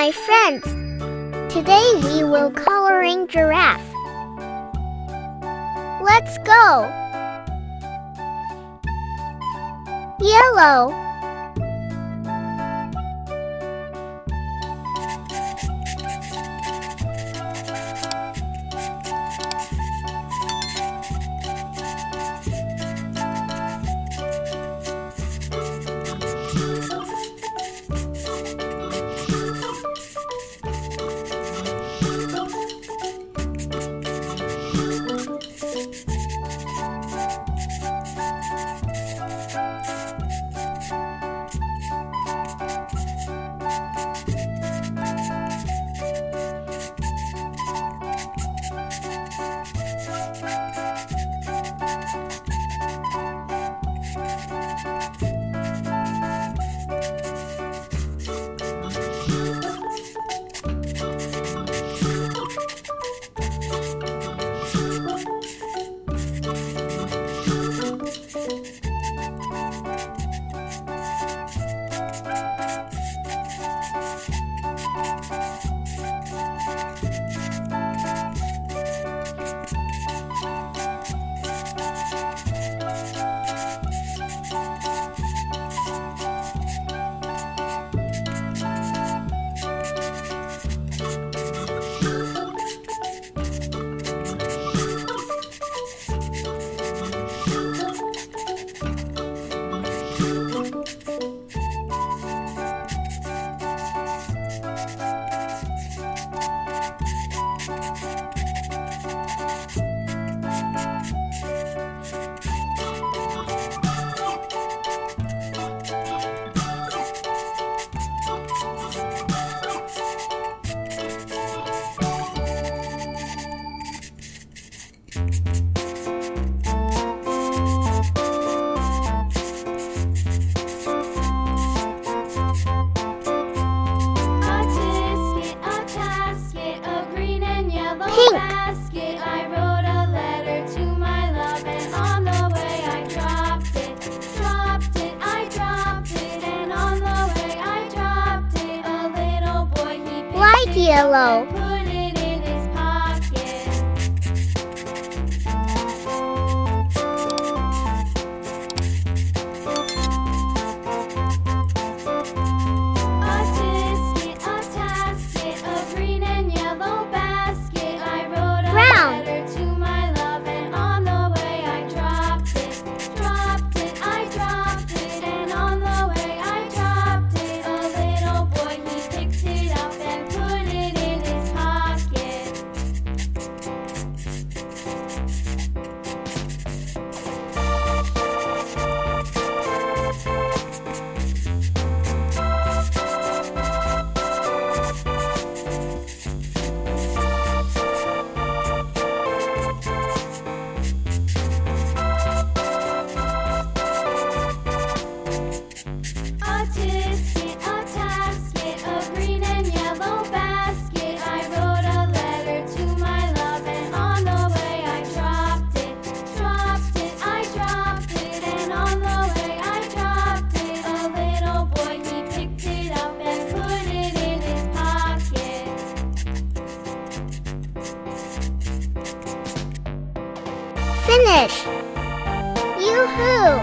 my friends! Today we will coloring giraffe. Let's go! Yellow, pink, basket, I wrote a letter to my love, and on the way I dropped it, I dropped it, and on the way I dropped it. A little boy, he picked light it yellow, up and put it in his pocket. A tisket, a tasket, a green and yellow basket. I wrote a brown, letter to my love, and on the way I dropped it, I dropped it, and on the way I dropped it. A little boy, he picked it up and put it in his pocket. A tisket, a tasket, a green and yellow basket. I wrote a letter to my love, and on the way I dropped it, I dropped it, and on the way I dropped it. A little boy, he picked it up and put it in his pocket. finish! Yoo-hoo!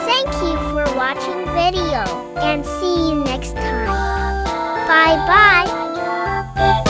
Thank you for watching video and see you next time. Bye bye.